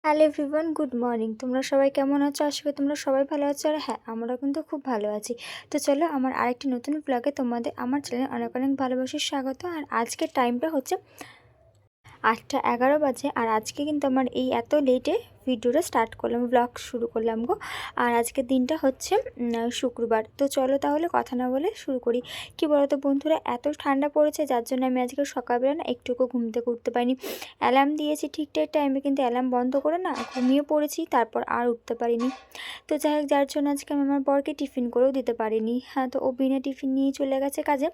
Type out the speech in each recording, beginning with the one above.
Hello everyone, good morning. তোমরা সবাই কেমন আছো? আশা করি তোমরা সবাই ভালো আছো। আর হ্যাঁ, আমরাও কিন্তু খুব ভালো আছি। তো চলো, আমার আরেকটি নতুন ব্লগে তোমাদের আমার চ্যানেলে অনেক অনেক ভালোবাসার স্বাগত। আর আজকের টাইমটা হচ্ছে 8টা 11 বাজে। আর আজকে কিন্তু আমার এই এত লেটে ভিডিওটা স্টার্ট করলাম, ব্লগ শুরু করলাম গো। আর আজকের দিনটা হচ্ছে শুক্রবার। তো চলো তাহলে কথা না বলে শুরু করি। কি বলো তো বন্ধুরা, এত ঠান্ডা পড়েছে যার জন্য আমি আজকে সকালবেলা না একটুকু ঘুম থেকে উঠতে পারিনি। অ্যালার্ম দিয়েছি ঠিকঠাক টাইমে, কিন্তু অ্যালার্ম বন্ধ করে না ঘুমিয়ে পড়েছি, তারপর আর উঠতে পারিনি। তো যাই হোক, যার জন্য আজকে আমি আমার বরকে টিফিন করেও দিতে পারিনি। হ্যাঁ, তো ও বিনা টিফিন নিয়েই চলে গেছে কাজে।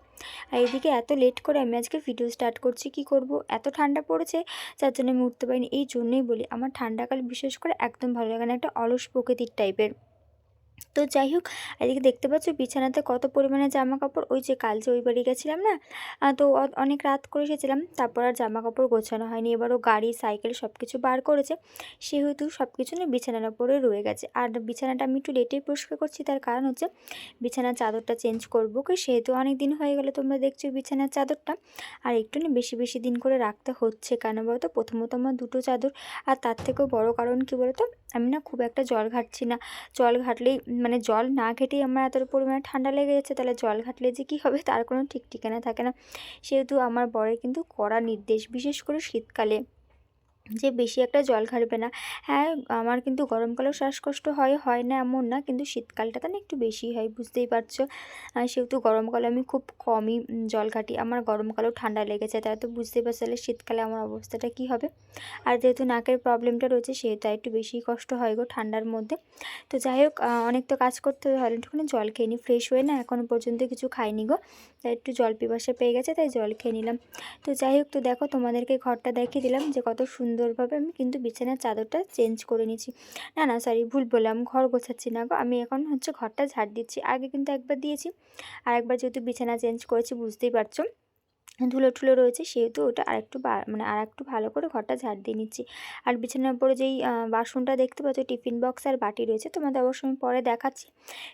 আর এদিকে এত লেট করে আমি আজকে ভিডিও স্টার্ট করছি, কি করব, এত ঠান্ডা পড়েছে যার জন্য আমি উঠতে পারিনি। এই জন্যই বলি আমার ঠান্ডাকাল বিশেষ করে একদম ভালো লাগে না, একটা অলস প্রকৃতির টাইপের। তো যাই হোক, এদিকে দেখতে পাচ্ছ বিছানাতে কত পরিমাণে জামা কাপড়। ওই যে কাল যে ওই বাড়ি গেছিলাম না, তো অনেক রাত করে এসেছিলাম, তারপর আর জামা কাপড় গোছানো হয়নি। এবারও গাড়ি সাইকেল সব কিছু বার করেছে, সেহেতু সব কিছু না বিছানার ওপরে রয়ে গেছে। আর বিছানাটা আমি একটু লেটেই পরিষ্কার করছি, তার কারণ হচ্ছে বিছানার চাদরটা চেঞ্জ করবো কি, সেহেতু অনেক দিন হয়ে গেলো তোমরা দেখছো বিছানার চাদরটা। আর একটু না বেশি বেশি দিন করে রাখতে হচ্ছে, কেন বলতো, প্রথমত আমার দুটো চাদর। আর তার থেকেও বড় কারণ কি বলতো, আমি না খুব একটা জল ঘাটছি না। জল ঘাটলেই মানে জল না ঘেটেই আমার এত পরিমাণে ঠান্ডা লেগে যাচ্ছে, তাহলে জল ঘাটলে যে কী হবে তার কোনো ঠিক ঠিকানা থাকে না। সেহেতু আমার বরের কিন্তু কড়া নির্দেশ, বিশেষ করে শীতকালে, যে বেশি একটা জল ঘাটবে না। হ্যাঁ, আমার কিন্তু গরমকালেও শ্বাসকষ্ট হয়, হয় না এমন না, কিন্তু শীতকালটাতে না একটু বেশি হয়, বুঝতেই পারছো। সেহেতু গরমকালে আমি খুব কমই জল ঘাটি। আমার গরমকালেও ঠান্ডা লেগেছে, তাই তো বুঝতেই পারছো তাহলে শীতকালে আমার অবস্থাটা কী হবে। আর যেহেতু নাকের প্রবলেমটা রয়েছে, সেহেতু একটু বেশি কষ্ট হয় গো ঠান্ডার মধ্যে। তো যাই হোক, অনেক তো কাজ করতে হবে, ভালো একটুখানি জল খেয়ে নিই। ফ্রেশ হয়ে না এখনও পর্যন্ত কিছু খাইনি গো, তাই একটু জল পিপাসা পেয়ে গেছে, তাই জল খেয়ে নিলাম। তো যাই হোক, তো দেখো তোমাদেরকে ঘরটা দেখিয়ে দিলাম যে কত সুন্দরভাবে আমি কিন্তু বিছানার চাদরটা চেঞ্জ করে নিয়েছি। না না, সরি, ভুল বললাম, ঘর গোছাচ্ছি না গো, আমি এখন হচ্ছে ঘরটা ঝাড় দিচ্ছি। আগে কিন্তু একবার দিয়েছি, আর একবার যেহেতু বিছানা চেঞ্জ করেছি বুঝতেই পারছো ধুলো টুলো রয়েছে, সেহেতু ওটা আরেকটু মানে আরেকটু ভালো করে ঘরটা ঝাড় দিয়ে নিচ্ছি। আর বিছানার উপরে যেই বাসনটা দেখতে পাচ্ছ, টিফিন বক্স আর বাটি রয়েছে, তোমাদের অবশ্যই আমি পরে দেখাচ্ছি।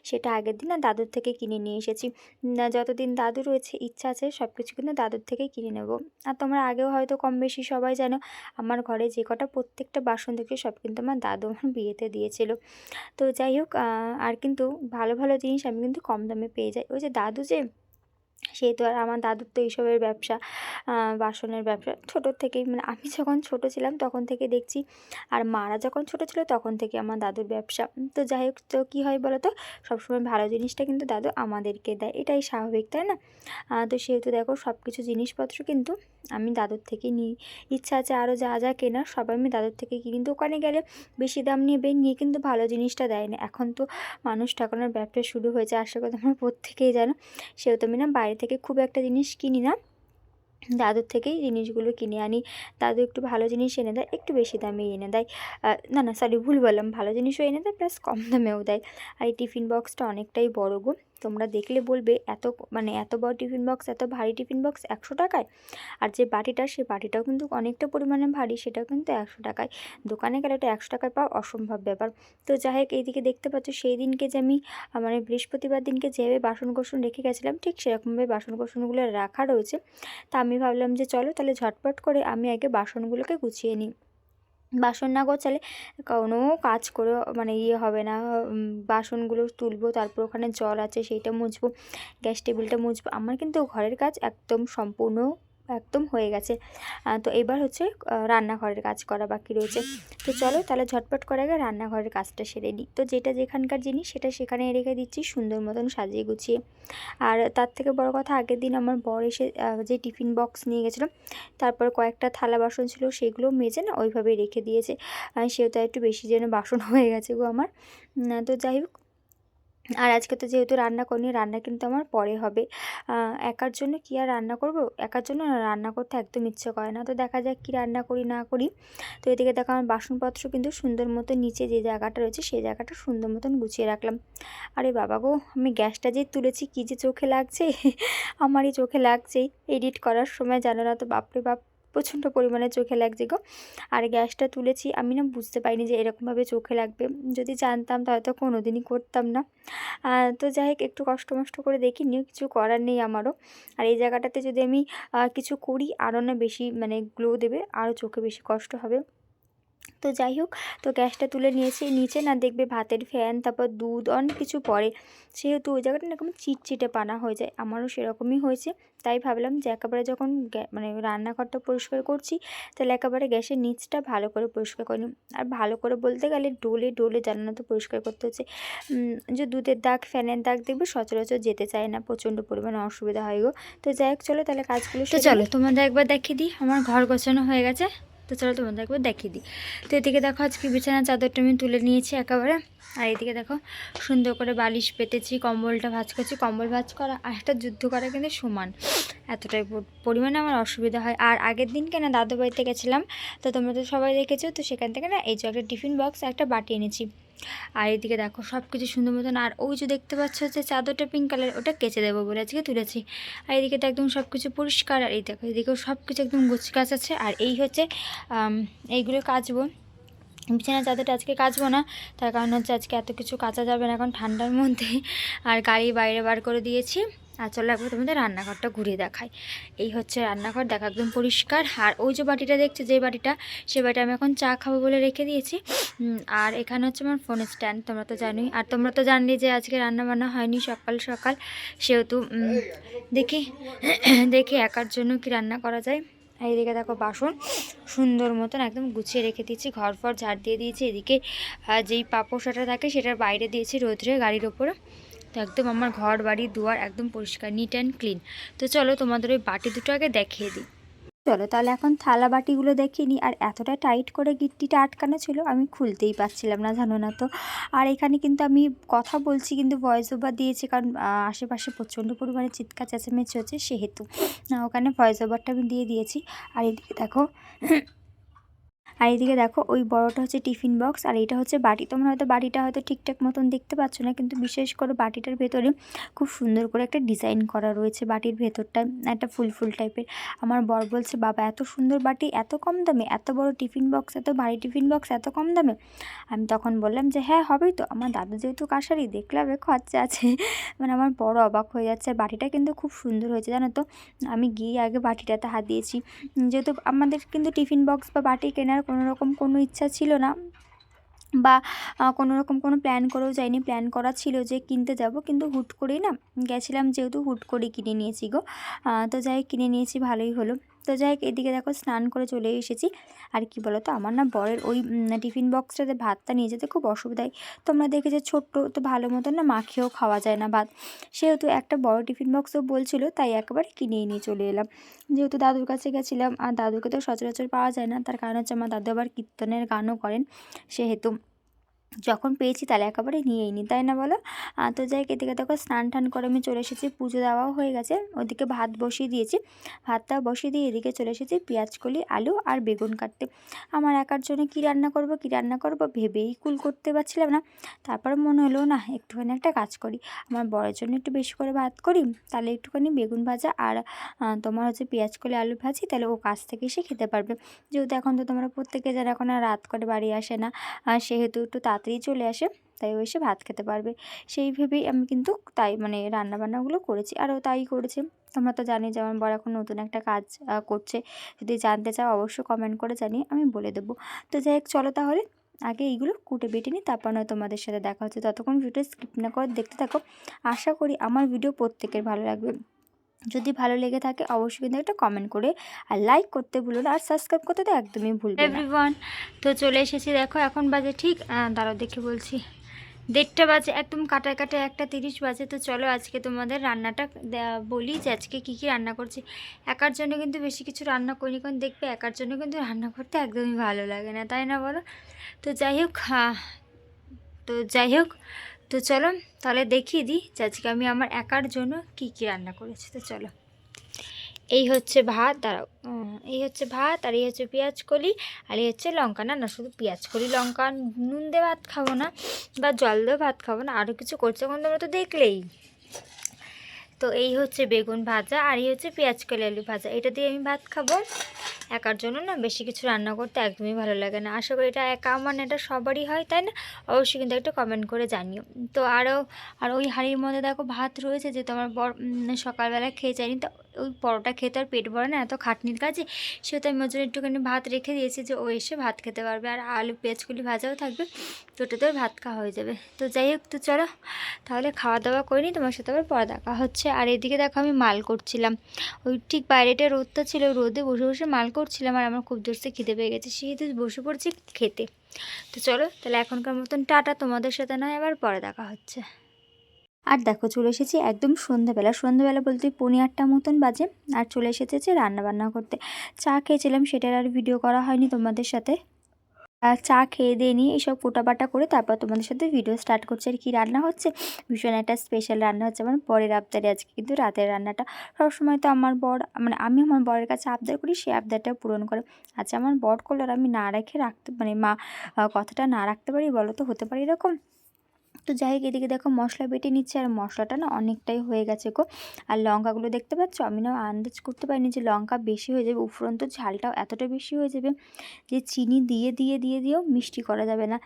সেটা আগের দিন না দাদুর থেকে কিনে নিয়ে এসেছি। যতদিন দাদু রয়েছে ইচ্ছা আছে সব কিছু কিন্তু দাদুর থেকেই কিনে নেব। আর তোমরা আগেও হয়তো কম বেশি সবাই জানো, আমার ঘরে যে কটা প্রত্যেকটা বাসন দেখে সব কিন্তু আমার দাদু আমার বিয়েতে দিয়েছিল। তো যাই হোক, আর কিন্তু ভালো ভালো জিনিস আমি কিন্তু কম দামে পেয়ে যাই। ওই যে দাদু যে, সেহেতু আর আমার দাদুর তো এইসবের ব্যবসা, বাসনের ব্যবসা ছোটোর থেকেই, মানে আমি যখন ছোটো ছিলাম তখন থেকে দেখছি, আর মারা যখন ছোটো ছিল তখন থেকে আমার দাদুর ব্যবসা। তো যাই হোক, তো কী হয় বলো তো, সবসময় ভালো জিনিসটা কিন্তু দাদু আমাদেরকে দেয়, এটাই স্বাভাবিক, তাই না? তো সেহেতু দেখো সব কিছু জিনিসপত্র কিন্তু আমি দাদুর থেকেই নিই। ইচ্ছা আছে আরও যা যা কেনার সবাই আমি দাদুর থেকে কিনি। দোকানে গেলে বেশি দাম নেবে, নিয়ে কিন্তু ভালো জিনিসটা দেয় না। এখন তো মানুষ ঠকানোর ব্যবসা শুরু হয়েছে, আশা করি তোমরা প্রত্যেকেই জানো। সেহেতু আমি না বাইরে থেকে খুব একটা জিনিস কিনি না, দাদুর থেকেই জিনিসগুলো কিনে আনি। দাদু একটু ভালো জিনিস এনে দেয়, একটু বেশি দামে এনে দেয়। না না, সরি, ভুল বললাম, ভালো জিনিসও এনে দেয় প্লাস কম দামেও দেয়। আর এই টিফিন বক্সটা অনেকটাই বড় গো, তোমরা দেখলে বলবে এত, মানে এত বড় টিফিন বক্স, এত ভারী টিফিন বক্স 100 টাকায়। আর যে বাটিটা, সে বাটিটাও কিন্তু অনেকটা পরিমাণে ভারী, সেটাও কিন্তু 100 টাকায়। দোকানে গেলে ওটা 100 টাকায় পাওয়া অসম্ভব ব্যাপার। তো যাই হোক, এইদিকে দেখতে পাচ্ছ সেই দিনকে যে আমি মানে বৃহস্পতিবার দিনকে যেভাবে বাসন কোসন রেখে গেছিলাম, ঠিক সেরকমভাবে বাসন কোসনগুলো রাখা রয়েছে। তা আমি ভাবলাম যে চলো তাহলে ঝটপট করে আমি আগে বাসনগুলোকে গুছিয়ে নিই। বাসন না গোছালে কোনো কাজ করে মানে হবে না। বাসনগুলো তুলবো, তারপর ওখানে জল আছে সেইটা মুছবো, গ্যাস টেবিলটা মুছবো। আমার কিন্তু ঘরের কাজ একদম সম্পূর্ণ একদম হয়ে গেছে। তো এবার হচ্ছে রান্নাঘরের কাজ করা বাকি রয়েছে। তো চলো তাহলে ঝটপট করে আগে রান্নাঘরের কাজটা সেরে নিই। তো যেটা যেখানকার জিনিস সেটা সেখানে রেখে দিচ্ছি সুন্দর মতন সাজিয়ে গুছিয়ে। আর তার থেকে বড় কথা, আগের দিন আমার বর এসে যে টিফিন বক্স নিয়ে গেছিলো, তারপর কয়েকটা থালা বাসন ছিল সেগুলো মেজে না ওইভাবেই রেখে দিয়েছে। সেহেতু একটু বেশি যেন বাসন হয়ে গেছে গো আমার। তো যাই হোক, আর আজকে তো যেহেতু রান্না করিনি, রান্না কিন্তু আমার পরে হবে। একার জন্য কী আর রান্না করব, একার জন্য না রান্না করতে একদম ইচ্ছে করে না। তো দেখা যাক কী রান্না করি না করি। তো এদিকে দেখো আমার বাসনপত্র কিন্তু সুন্দর মতো নিচে যে জায়গাটা রয়েছে সেই জায়গাটা সুন্দর মতন গুছিয়ে রাখলাম। আরে বাবা গো, আমি গ্যাসটা যে তুলেছি কী যে চোখে লাগছে আমারই চোখে লাগছেই। এডিট করার সময় জানো না তো, বাপরে বাপ, প্রচণ্ড পরিমাণে চোখে লাগছে গো। আর গ্যাসটা তুলেছি আমি না বুঝতে পারিনি যে এরকমভাবে চোখে লাগবে। যদি জানতাম তাহলে তো কোনো দিনই করতাম না। তো যাই হোক, একটু কষ্ট মষ্ট করে দেখিনি, কিছু করার নেই আমারও। আর এই জায়গাটাতে যদি আমি কিছু করি আরও না বেশি মানে গ্লো দেবে, আরও চোখে বেশি কষ্ট হবে। তো যাই হোক, তো গ্যাসটা তুলে নিয়েছি। নিচে না দেখবে ভাতের ফ্যান, তারপর দুধ অনেক কিছু পড়ে, সেহেতু ওই জায়গাটা না এরকম চিটচিটে পানা হয়ে যায়। আমারও সেরকমই হয়েছে। তাই ভাবলাম যে একেবারে যখন মানে রান্নাঘরটা পরিষ্কার করছি, তাহলে একেবারে গ্যাসের নিচটা ভালো করে পরিষ্কার করে নিই। আর ভালো করে বলতে গেলে ডোলে ডোলে জানানো তো পরিষ্কার করতে হচ্ছে। যে দুধের দাগ, ফ্যানের দাগ দেখবে সচরাচর যেতে চায় না, প্রচণ্ড পরিমাণে অসুবিধা হয় গো। তো যাই হোক, চলো তাহলে কাজগুলো তো চলো তোমাদের একবার দেখিয়ে দিই। আমার ঘর গোছানো হয়ে গেছে, তো চলো তোমাদের একবার দেখিয়ে দিই। তো এদিকে দেখো আজকে বিছানার চাদরটা আমি তুলে নিয়েছি একেবারে। আর এদিকে দেখো সুন্দর করে বালিশ পেতেছি, কম্বলটা ভাঁজ করছি। কম্বল ভাঁজ করা আর একটা যুদ্ধ করা কিন্তু সমান, এতটাই পরিমাণে আমার অসুবিধা হয়। আর আগের দিনকে না দাদু বাড়িতে গেছিলাম, তো তোমরা তো সবাই দেখেছো, তো সেখান থেকে না এই যে একটা টিফিন বক্স একটা বাটি এনেছি। আর এদিকে দেখো সব কিছু সুন্দর মতন। আর ওই যে দেখতে পাচ্ছ যে চাদরটা পিঙ্ক কালার, ওটা কেচে দেবো বলে আজকে তুলেছি। আর এদিকে তো একদম সব কিছু পরিষ্কার। আর এই দেখো এদিকেও সব কিছু একদম গোছগাছ আছে। আর এই হচ্ছে এইগুলো কাচবো। বিছানা চাদরটা আজকে কাচবো না, তার কারণ হচ্ছে আজকে এত কিছু কাচা যাবে না এখন ঠান্ডার মধ্যে। আর গাড়ি বাইরে বার করে দিয়েছি। আর চলো একবার তোমাদের রান্নাঘরটা ঘুরিয়ে দেখাই। এই হচ্ছে রান্নাঘর, দেখা একদম পরিষ্কার। আর ওই যে বাটিটা দেখছো, যে বাটিটা, সে বাটিটা আমি এখন চা খাবো বলে রেখে দিয়েছি। আর এখানে হচ্ছে আমার ফোনের স্ট্যান্ড, তোমরা তো জানোই। আর তোমরা তো জানলে যে আজকে রান্না বান্না হয়নি সকাল সকাল, সেহেতু দেখি দেখি একার জন্য কি রান্না করা যায়। আর এদিকে দেখো বাসন সুন্দর মতন একদম গুছিয়ে রেখে দিয়েছি, ঘর ফর ঝাড় দিয়ে দিয়েছি। এদিকে যেই পাপোশাটা থাকে সেটার বাইরে দিয়েছি রোদ্রে গাড়ির ওপরে। তো একদম আমার ঘর বাড়ি দুয়ার একদম পরিষ্কার, নিট অ্যান্ড ক্লিন। তো চলো তোমাদের ওই বাটি দুটো আগে দেখিয়ে দিই। চলো তাহলে এখন থালা বাটিগুলো দেখিয়ে নিই। আর এতটা টাইট করে গিট্টিটা আটকানো ছিল, আমি খুলতেই পারছিলাম না, জানো না তো। আর এখানে কিন্তু আমি কথা বলছি কিন্তু ভয়েস ওভার দিয়েছি, কারণ আশেপাশে প্রচণ্ড পরিমাণে চিৎকার চেঁচামেচি হচ্ছে, সেহেতু ওখানে ভয়েস ওভারটা আমি দিয়ে দিয়েছি। আর এদিকে দেখো ওই বড়টা হচ্ছে টিফিন বক্স, আর এইটা হচ্ছে বাটি। তোমরা হয়তো বাটিটা হয়তো ঠিকঠাক মতন দেখতে পাচ্ছ না, কিন্তু বিশেষ করে বাটিটার ভেতরে খুব সুন্দর করে একটা ডিজাইন করা রয়েছে। বাটির ভেতরটা একটা ফুল ফুল টাইপের। আমার বর বলছে, বাবা এত সুন্দর বাটি এত কম দামে, এত বড় টিফিন বক্স, এত ভারী টিফিন বক্স এত কম দামে। আমি তখন বললাম যে হ্যাঁ হবেই তো, আমার দাদু যেহেতু কাশারি, দেখলাম খরচা আছে। মানে আমার বড় অবাক হয়ে যাচ্ছে। আর বাটিটা কিন্তু খুব সুন্দর হয়েছে, জানো তো। আমি গিয়ে আগে বাটিটাতে হাত দিয়েছি, যেহেতু আমাদের কিন্তু টিফিন বক্স বা বাটি কেনার কোনো ইচ্ছা ছিল না, বা কোনো রকম কোনো প্ল্যান করেও যাইনি। প্ল্যান করা ছিল যে কিনতে যাব, কিন্তু হুট করেই না গেছিলাম, যেহেতু হুট করে কিনে নিয়েছি গো। তো যাই কিনে নিয়েছি, ভালোই হলো। তো যাই এদিকে দেখো স্নান করে চলে এসেছি। আর কি বলো তো, আমার না বরের ওই টিফিন বক্সটাতে ভাতটা নিয়ে যেতে খুব অসুবিধায়। তোমরা দেখেছো ছোট্ট তো, ভালো মতন না মাখেও খাওয়া যায় না ভাত, সেহেতু একটা বড় টিফিন বক্সও বলছিল, তাই একেবারে কিনেই নিয়ে চলে এলাম। যেহেতু দাদুর কাছে গেছিলাম, আর দাদুকে তো সচরাচর পাওয়া যায় না, তার কারণ হচ্ছে আমার দাদু আবার কীর্তনের গানও করেন, সেহেতু যখন পেয়েছি তাহলে একেবারে নিয়েই নি, তাই না বলো। তো যাই এদিকে দেখো স্নান টান করে আমি চলে এসেছি, পুজো দেওয়াও হয়ে গেছে। ওদিকে ভাত বসিয়ে দিয়েছি, ভাতটা বসিয়ে দিয়ে এদিকে চলে এসেছি পেঁয়াজকলি, আলু আর বেগুন কাটতে। আমার একার জন্য কী রান্না করব ভেবেই কুল করতে পারছিলাম না। তারপর মনে হলো না একটুখানি একটা কাজ করি, আমার বরের জন্য একটু বেশি করে ভাত করি, তাহলে একটুখানি বেগুন ভাজা আর তোমার হচ্ছে পেঁয়াজকলি আলু ভাজি, তাহলে ও কাজ থেকে এসে খেতে পারবে। যেহেতু এখন তো তোমরা প্রত্যেকে যারা এখন আর রাত করে বাড়ি আসে না, সেহেতু একটু তাড়াতাড়ি চলে আসে, তাই ও এসে ভাত খেতে পারবে। সেই ভেবেই আমি কিন্তু তাই মানে রান্নাবান্নাগুলো করেছি, আর ও তাই করেছে। তোমরা তো জানি যে আমার বর এখন নতুন একটা কাজ করছে, যদি জানতে চাও অবশ্যই কমেন্ট করে জানিয়ে আমি বলে দেবো। তো যাই হোক চলো তাহলে আগে এইগুলো কুটে বেটে নিই, তারপর নয় তোমাদের সাথে দেখা হচ্ছে। ততক্ষণ ভিডিও স্কিপ না করে দেখতে থাকো, আশা করি আমার ভিডিও প্রত্যেকের ভালো লাগবে। যদি ভালো লেগে থাকে অবশ্যই কিন্তু একটা কমেন্ট করে আর লাইক করতে ভুলো না, আর সাবস্ক্রাইব করতে তো একদমই ভুলবে না। এভরিওয়ান, তো চলে এসেছি, দেখো এখন বাজে ঠিক দাঁড়াও দেখে বলছি, 1:30 বাজে, একদম কাটায় কাটায় 1:30 বাজে। তো চলো আজকে তোমাদের রান্নাটা বলি যে আজকে কী কী রান্না করছি। একার জন্য কিন্তু বেশি কিছু রান্না করিনি, কারণ দেখবে একার জন্য কিন্তু রান্না করতে একদমই ভালো লাগে না, তাই না বলো। তো যাই হোক তো চলো তাহলে দেখিয়ে দিই যে আজকে আমি আমার একার জন্য কী কী রান্না করেছি। তো চলো, এই হচ্ছে ভাত, দাঁড়াও, এই হচ্ছে ভাত, আর এই হচ্ছে পেঁয়াজ কলি, আর এই হচ্ছে লঙ্কা। না শুধু পেঁয়াজ কলি লঙ্কা, নুন দিয়ে ভাত খাবো না বা জল দিয়ে ভাত খাবো না, আরও কিছু করছে এখন তোমরা তো দেখলেই। তো এই হচ্ছে বেগুন ভাজা আর এই হচ্ছে পেঁয়াজ কলি আলু ভাজা, এটা দিয়ে আমি ভাত খাবো। একার জন্য না বেশি কিছু রান্না করতে একদমই ভালো লাগে না। আশা করি এটা একা মানে এটা সবারই হয়, তাই না? অবশ্যই কিন্তু একটু কমেন্ট করে জানিও। তো আর ওই হাঁড়ির মধ্যে দেখো ভাত রয়েছে, যে তোমার সকালবেলা খেয়ে যায়নি, তো ওই পরোটা খেতে আর পেট ভরে না এত খাটনির কাজে, সেহেতু আমি ওর জন্য একটুখানি ভাত রেখে দিয়েছি যে ও এসে ভাত খেতে পারবে। আর আলু পেঁয়াজগুলি ভাজাও থাকবে, তো ওটাতেও ভাত খাওয়া হয়ে যাবে। তো যাই হোক, তো চলো তাহলে খাওয়া দাওয়া করিনি, তোমার সাথে আবার পরে দেখা হচ্ছে। আর এদিকে দেখো আমি মাল করছিলাম, ওই ঠিক বাইরেটা রোদটা ছিল, রোদে বসে বসে মাল করছিলাম। আর আমার খুব জোরসে খিদে পেয়ে গেছে, সেহেতু বসে পড়ছি খেতে। তো চলো তাহলে এখনকার মতন টাটা, তোমাদের সাথে নয় আবার পরে দেখা হচ্ছে। আর দেখো চলে এসেছি একদম সন্ধ্যাবেলা বলতে 8:45 মতন বাজে। আর চলে এসেছে যে রান্নাবান্না করতে। চা খেয়েছিলাম, সেটার আর ভিডিও করা হয়নি তোমাদের সাথে। চা খেয়ে দিয়ে নিয়ে এইসব কোটাবাটা করে তারপর তোমাদের সাথে ভিডিও স্টার্ট করছে। আর কি রান্না হচ্ছে, ভীষণ একটা স্পেশাল রান্না হচ্ছে আমার বরের আবদারে আজকে কিন্তু রাতের রান্নাটা। সবসময় তো আমার বর মানে আমি আমার বরের কাছে আবদার করি, সে আবদারটা পূরণ করে। আচ্ছা আমার বর করলো আর আমি না রেখে রাখতে মানে মা কথাটা না রাখতে পারি, বলো তো হতে পারে এরকম? তো যাই হোক, এদিকে দেখো মশলা বেটে নিচ্ছে, আর মশলাটা না অনেকটাই হয়ে গেছে গো। আর লঙ্কাগুলো দেখতে পাচ্ছ, আমি না আন্দাজ করতে পারিনি যে লঙ্কা বেশি হয়ে যাবে, উপরন্ত ঝালটাও এতটা বেশি হয়ে যাবে যে চিনি দিয়েও মিষ্টি করা যাবে না।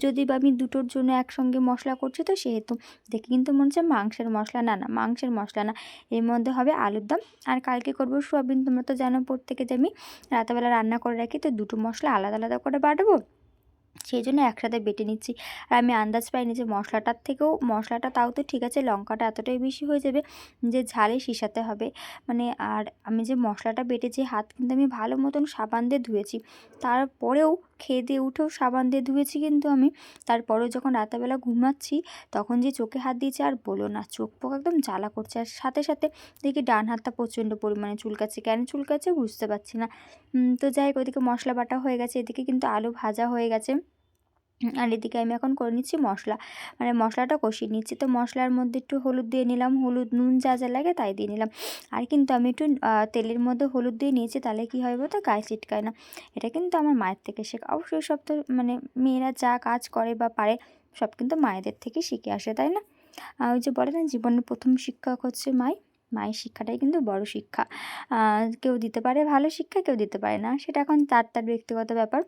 যদি বা আমি দুটোর জন্য একসঙ্গে মশলা করছি, তো সেহেতু দেখে কিন্তু মনে হচ্ছে মাংসের মশলা, না মাংসের মশলা না, এর মধ্যে হবে আলুর দম। আর কালকে করবো সোয়াবিন। তোমরা তো জানো প্রত্যেকে যে আমি রাতেবেলা রান্না করে রাখি, তো দুটো মশলা আলাদা আলাদা করে বাটবো, সেই জন্য একসাথে বেটে নিচ্ছি। আর আমি আন্দাজ পাইনি যে মশলাটা তাও তো ঠিক আছে, লঙ্কাটা এতটাই বেশি হয়ে যাবে যে ঝালে শিশাতে হবে মানে। আর আমি যে মশলাটা বেটেছি, হাত কিন্তু আমি ভালো মতন সাবান দিয়ে ধুয়েছি, তারপরেও খেয়ে দিয়ে উঠেও সাবান দিয়ে ধুয়েছি কিন্তু আমি। তারপরেও যখন রাতেবেলা ঘুমাচ্ছি তখন যে চোখে হাত দিয়েছি, আর বলো না, চোখ পোক একদম জ্বালা করছে। আর সাথে সাথে দেখি ডান হাতটা প্রচণ্ড পরিমাণে চুলকাচ্ছে, কেন চুলকাচ্ছে বুঝতে পারছি না। তো যাই হোক, ওদিকে মশলা বাটা হয়ে গেছে, এদিকে কিন্তু আলু ভাজা হয়ে গেছে। আর এদিকে আমি এখন করে নিচ্ছি মশলা, মানে মশলাটা কষিয়ে নিচ্ছি। তো মশলার মধ্যে একটু হলুদ দিয়ে নিলাম, হলুদ নুন যা যা লাগে তাই দিয়ে নিলাম। আর কিন্তু আমি একটু তেলের মধ্যে হলুদ দিয়ে নিয়েছি, তাহলে কী হয় বলতো, গায়ে ছিটকায় না। এটা কিন্তু আমার মায়ের থেকে শেখা। অবশ্যই সব তো মানে মেয়েরা যা কাজ করে বা পারে সব কিন্তু মায়েদের থেকে শিখে আসে, তাই না? ওই যে বলে না, জীবনের প্রথম শিক্ষক হচ্ছে মায়ের শিক্ষাটাই কিন্তু বড় শিক্ষা। কেউ দিতে পারে ভালো শিক্ষা, কেউ দিতে পারে না, সেটা এখন তার ব্যক্তিগত ব্যাপার।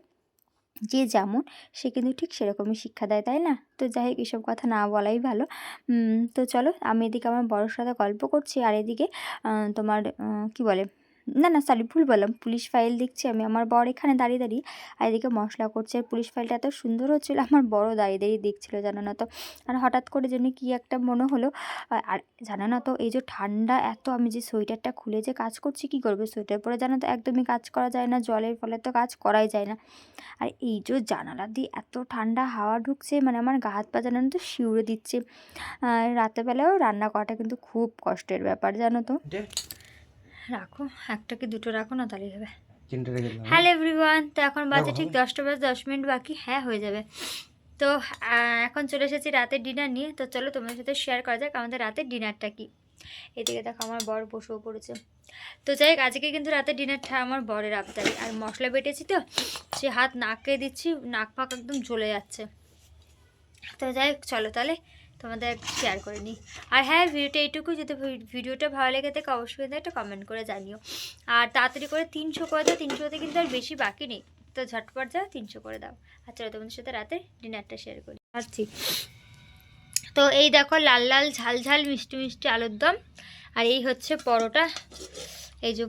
যে যেমন সে কিন্তু ঠিক সেরকমই শিক্ষা দেয়, তাই না? তো যাই হোক, এসব কথা না বলাই ভালো। তো চলো, আমি এদিকে আমার বড়োর সাথে গল্প করছি, আর এদিকে তোমার কি বলে, না সরি ভুল বললাম, পুলিশ ফাইল দেখছি আমি। আমার বর এখানে দাঁড়িয়ে আর এদিকে মশলা করছে। আর পুলিশ ফাইলটা এত সুন্দর হচ্ছিলো, আমার বড় দাঁড়িয়ে দেখছিলো, জানো না তো। আর হঠাৎ করে যেন কি একটা মনে হলো। আর জানো না তো, এই যে ঠান্ডা এত, আমি যে সোয়েটারটা খুলে যে কাজ করছি, কি করবে সোয়েটার পরে, জানো তো একদমই কাজ করা যায় না, জলের ফলে তো কাজ করাই যায় না। আর এই যে জানালা দিয়ে এত ঠান্ডা হাওয়া ঢুকছে, মানে আমার গা হাত পা জানো তো শিউরে দিচ্ছে। আর রাতেরবেলাও রান্না করাটা কিন্তু খুব কষ্টের ব্যাপার, জানো তো। রাখো, একটা কি দুটো রাখো না, তাহলেই হবে। হ্যালো এভরিওয়ান, তো এখন বাজে ঠিক 10টা বাজে 10 মিনিট বাকি, হ্যাঁ হয়ে যাবে। তো এখন চলে এসেছি রাতের ডিনার নিয়ে। তো চলো তোমাদের সাথে শেয়ার করা যাক আমাদের রাতের ডিনারটা কি। এদিকে দেখো আমার বর বসেও পড়েছে। তো যাই হোক, আজকে কিন্তু রাতের ডিনারটা আমার বরের আবদারি। আর মশলা বেটেছি তো, সে হাত নাকে দিচ্ছি, নাক ফাঁক একদম জ্বলে যাচ্ছে। তো যাই হোক, চলো তাহলে তোমাদের শেয়ার করে নিই। আর হ্যাঁ, ভিডিওটা এইটুকু, যদি ভিডিওটা ভালো লেগে থাকে অবশ্যই কিন্তু একটা কমেন্ট করে জানিও। আর তাড়াতাড়ি করে 300 করে দাও, 300তে কিন্তু আর বেশি বাকি নেই, তো ঝটপট যাও 300 করে দাও। আর চলো তোমাদের সাথে রাতে ডিনারটা শেয়ার করি আসছি। তো এই দেখো, লাল লাল ঝাল ঝাল মিষ্টি মিষ্টি আলুর দম, আর এই হচ্ছে পরোটা। এই যে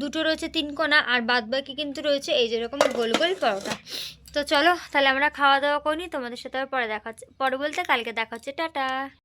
দুটো রয়েছে 3 কোনা, আর বাদ বাকি কিন্তু রয়েছে এই যেরকম গোল গোল পরোটা। তো চলো তাহলে আমরা খাওয়া দাওয়া করি, তোমাদের সাথে আবার পরে দেখা হচ্ছে, পরে বলতে কালকে দেখা হচ্ছে, টাটা।